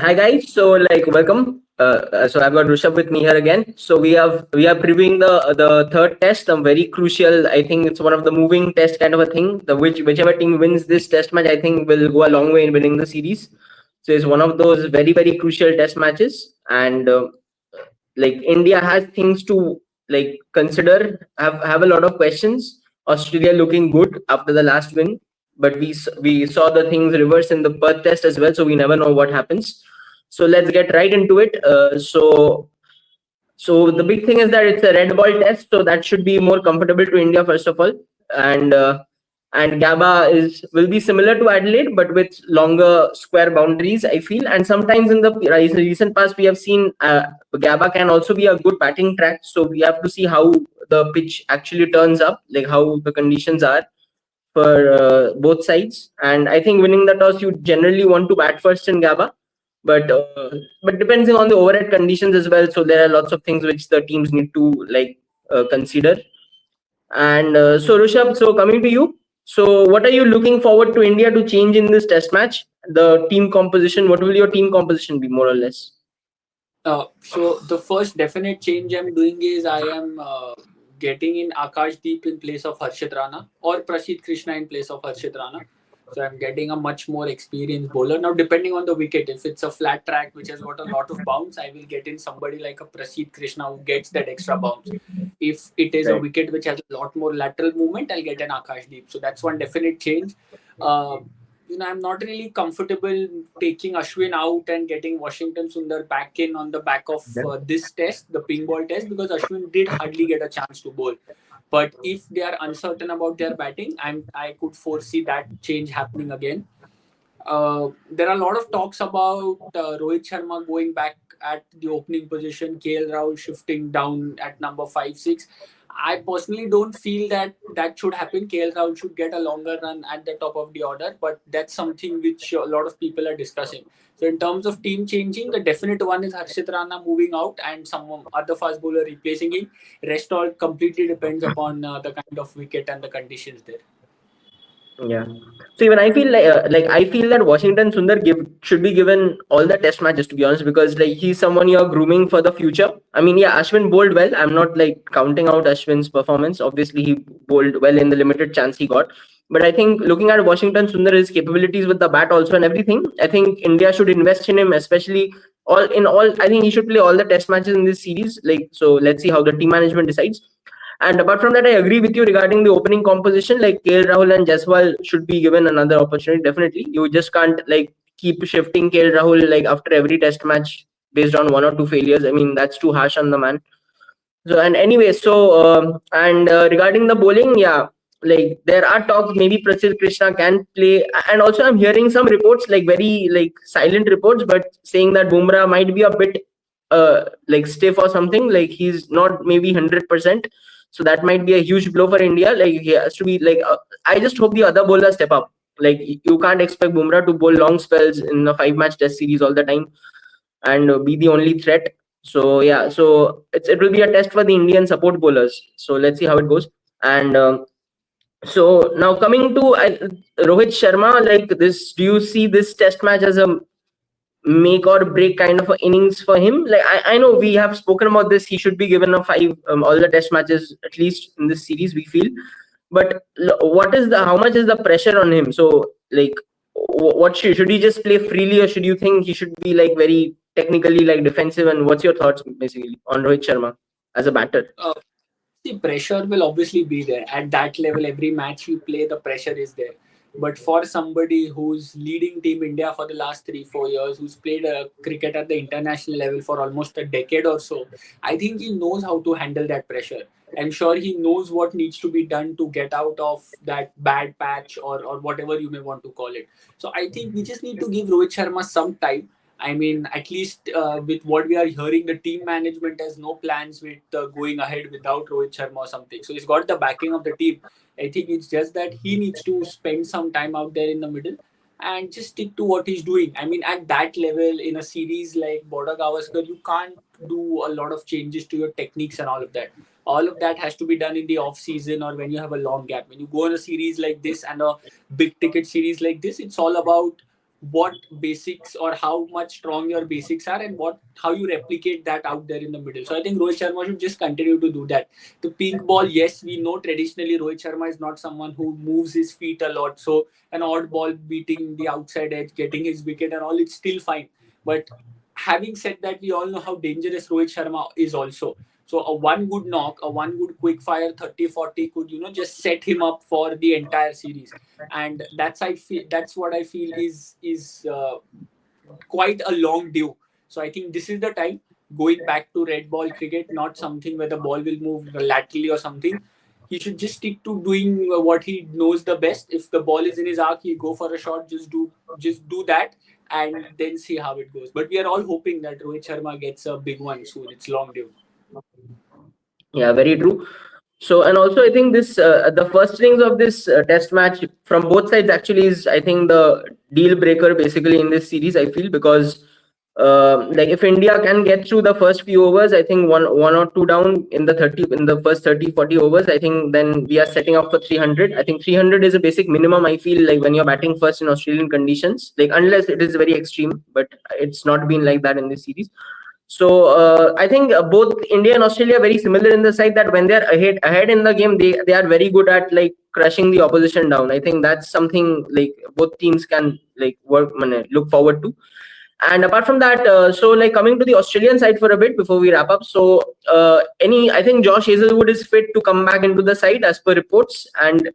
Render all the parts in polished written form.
Hi guys, so welcome. So I've got Rishabh with me here again. So we are previewing the third test, a very crucial. I think it's one of the moving test kind of a thing. Whichever team wins this test match, I think will go a long way in winning the series. So it's one of those very crucial test matches, and India has things to consider. Have a lot of questions. Australia looking good after the last win, but we saw the things reverse in the Perth test as well, so we never know what happens. So let's get right into it. So the big thing is that it's a red ball test, so that should be more comfortable to India first of all, and and Gabba will be similar to Adelaide, but with longer square boundaries, I feel. And sometimes in the recent past, we have seen Gabba can also be a good batting track. So we have to see how the pitch actually turns up, like how the conditions are for both sides. And I think winning the toss, you generally want to bat first in Gabba, but depending on the overhead conditions as well. So there are lots of things which the teams need to consider. And so Rishabh, so coming to you, so what are you looking forward to India to change in this test match? The team composition, what will your team composition be more or less? So the first definite change I'm doing is I am getting in Akashdeep in place of Harshit Rana or Prasidh Krishna in place of Harshit Rana. So I'm getting a much more experienced bowler. Now, depending on the wicket, if it's a flat track which has got a lot of bounce, I will get in somebody like a Prasidh Krishna who gets that extra bounce. If it is a wicket which has a lot more lateral movement, I'll get an Akashdeep. So that's one definite change. I'm not really comfortable taking Ashwin out and getting Washington Sundar back in on the back of this test, the pink ball test, because Ashwin did hardly get a chance to bowl. But if they are uncertain about their batting, I could foresee that change happening again. There are a lot of talks about Rohit Sharma going back at the opening position, KL Rahul shifting down at number 5, 6. I personally don't feel that should happen. KL Rahul should get a longer run at the top of the order, but that's something which a lot of people are discussing. So in terms of team changing, the definite one is Harshit Rana moving out and some other fast bowler replacing him. Rest all completely depends upon the kind of wicket and the conditions there. Yeah. So even I feel I feel that Washington Sundar should be given all the test matches, to be honest, because he's someone you're grooming for the future. I mean, yeah, Ashwin bowled well. I'm not counting out Ashwin's performance. Obviously, he bowled well in the limited chance he got. But I think looking at Washington Sundar, his capabilities with the bat also and everything, I think India should invest in him, especially all. I think he should play all the test matches in this series. So let's see how the team management decides. And apart from that, I agree with you regarding the opening composition. Like KL Rahul and Jaiswal should be given another opportunity. Definitely, you just can't keep shifting KL Rahul after every test match based on one or two failures. I mean, that's too harsh on the man. So and anyway, regarding the bowling, yeah, there are talks maybe Prasidh Krishna can play, and also I'm hearing some reports very silent reports, but saying that Bumrah might be a bit stiff or something. He's not maybe 100%. So that might be a huge blow for India. He has to be I just hope the other bowlers step up. You can't expect Bumrah to bowl long spells in a 5-match test series all the time and be the only threat. So yeah, so it will be a test for the Indian support bowlers. So let's see how it goes. And so now coming to Rohit Sharma, do you see this test match as a make or break kind of innings for him? I know we have spoken about this. He should be given a 5 all the test matches at least in this series, we feel. But how much is the pressure on him? So what should he just play freely, or should you think he should be very technically defensive? And what's your thoughts basically on Rohit Sharma as a batter? The pressure will obviously be there at that level. Every match you play, the pressure is there. But for somebody who's leading Team India for the last 3-4 years, who's played cricket at the international level for almost a decade or so, I think he knows how to handle that pressure. I'm sure he knows what needs to be done to get out of that bad patch or whatever you may want to call it. So I think we just need to give Rohit Sharma some time. I mean, at least with what we are hearing, the team management has no plans with going ahead without Rohit Sharma or something. So he's got the backing of the team. I think it's just that he needs to spend some time out there in the middle and just stick to what he's doing. I mean, at that level, in a series like Border Gavaskar, you can't do a lot of changes to your techniques and all of that. All of that has to be done in the off season or when you have a long gap. When you go in a series like this and a big ticket series like this, it's all about what basics or how much strong your basics are, and how you replicate that out there in the middle. So I think Rohit Sharma should just continue to do that. The pink ball, yes, we know traditionally Rohit Sharma is not someone who moves his feet a lot. So an odd ball beating the outside edge, getting his wicket and all, it's still fine. But having said that, we all know how dangerous Rohit Sharma is also. So a one good knock, a one good quick fire 30-40 could, just set him up for the entire series. And that's what I feel is quite a long due. So I think this is the time, going back to red ball cricket, not something where the ball will move laterally or something. He should just stick to doing what he knows the best. If the ball is in his arc, he go for a shot. Just do that, and then see how it goes. But we are all hoping that Rohit Sharma gets a big one soon. It's long due. Yeah, very true. So, and also I think this the first innings of this test match from both sides actually is, I think, the deal breaker basically in this series. I feel, because like if India can get through the first few overs, I think one or two down in the first 30-40 overs, I think then we are setting up for 300. I think 300 is a basic minimum, I feel, like when you're batting first in Australian conditions, like unless it is very extreme, but it's not been like that in this series. So I think both India and Australia are very similar in the side that when they're ahead in the game, they are very good at like crushing the opposition down. I think that's something like both teams can like look forward to. And apart from that, so like coming to the Australian side for a bit before we wrap up. So I think Josh Hazelwood is fit to come back into the side as per reports. And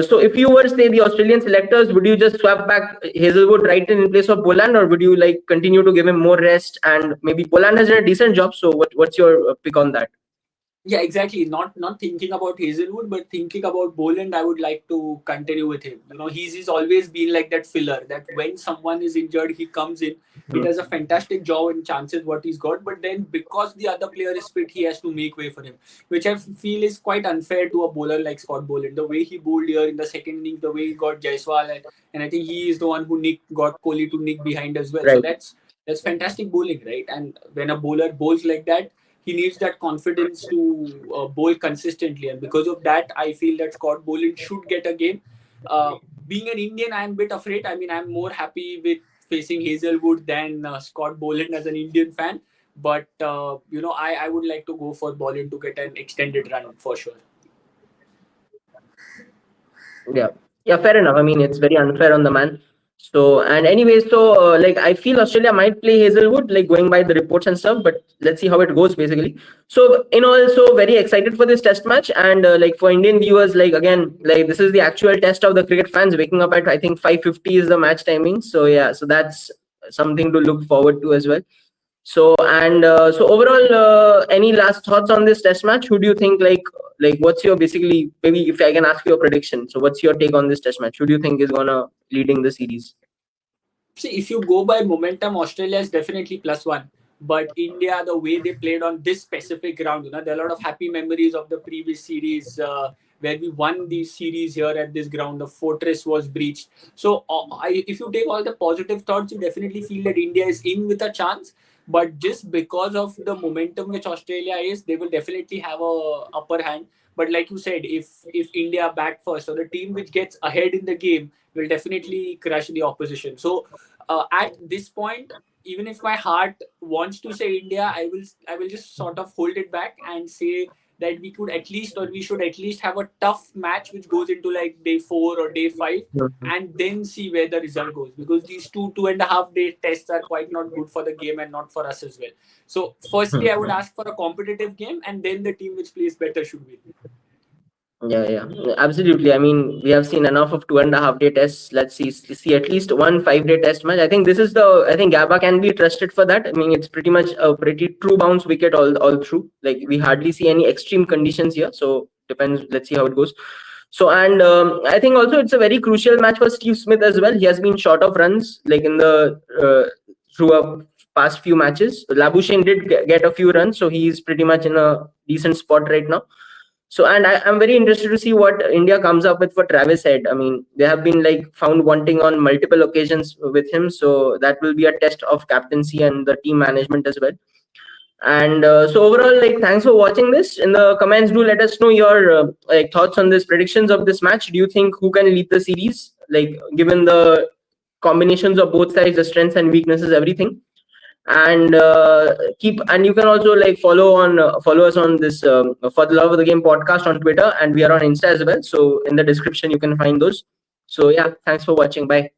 so if you were, say, the Australian selectors, would you just swap back Hazelwood right in place of Boland, or would you like continue to give him more rest? And maybe Boland has done a decent job. So what's your pick on that? Yeah, exactly. Not thinking about Hazelwood, but thinking about Boland, I would like to continue with him. He's always been like that filler. That when someone is injured, he comes in. He does a fantastic job and chances what he's got. But then because the other player is fit, he has to make way for him, which I feel is quite unfair to a bowler like Scott Boland. The way he bowled here in the second innings, the way he got Jaiswal, and I think he is the one who got Kohli to nick behind as well. So Right. that's fantastic bowling, right? And when a bowler bowls like that, he needs that confidence to bowl consistently, and because of that, I feel that Scott Boland should get a game. Being an Indian, I'm a bit afraid. I mean, I'm more happy with facing Hazelwood than Scott Boland as an Indian fan. But I would like to go for Boland to get an extended run for sure. Yeah, fair enough. I mean, it's very unfair on the man. So, and anyways, so like I feel Australia might play Hazelwood, like going by the reports and stuff, but let's see how it goes basically. So, also very excited for this test match, and like for Indian viewers, like again, like this is the actual test of the cricket fans waking up at, I think, 5:50 is the match timing. So yeah, so that's something to look forward to as well. So, and so overall, any last thoughts on this test match? Who do you think, like what's your, basically, maybe if I can ask you a prediction? So what's your take on this test match? Who do you think is gonna leading the series? See, if you go by momentum, Australia is definitely +1. But India, the way they played on this specific ground, there are a lot of happy memories of the previous series where we won the series here at this ground. The fortress was breached. So, if you take all the positive thoughts, you definitely feel that India is in with a chance. But just because of the momentum which Australia is, they will definitely have a upper hand. But like you said, if India bat first, or the team which gets ahead in the game will definitely crush the opposition. So at this point, even if my heart wants to say India, I will just sort of hold it back and say that we should at least have a tough match which goes into like day 4 or day 5, Mhm. and then see where the result goes, because these 2.5 day tests are quite not good for the game and not for us as well. So firstly, I would ask for a competitive game, and then the team which plays better should win. Yeah, absolutely. I mean, we have seen enough of 2.5 day tests. Let's see at least one 5-day test match. I think this is I think Gabba can be trusted for that. I mean, it's pretty much a pretty true bounce wicket all through. Like we hardly see any extreme conditions here. So depends. Let's see how it goes. So, and I think also it's a very crucial match for Steve Smith as well. He has been short of runs like in the through a past few matches. Labuschagne did get a few runs, so he's pretty much in a decent spot right now. So, and I'm very interested to see what India comes up with for Travis Head. I mean, they have been like found wanting on multiple occasions with him. So that will be a test of captaincy and the team management as well. And so overall, like, thanks for watching this. In the comments, do let us know your like thoughts on this, predictions of this match. Do you think who can lead the series? Like, given the combinations of both sides, the strengths and weaknesses, everything. And you can also like follow us on this For the Love of the Game podcast on Twitter, and we are on Insta as well. So in the description you can find those. So yeah, thanks for watching. Bye.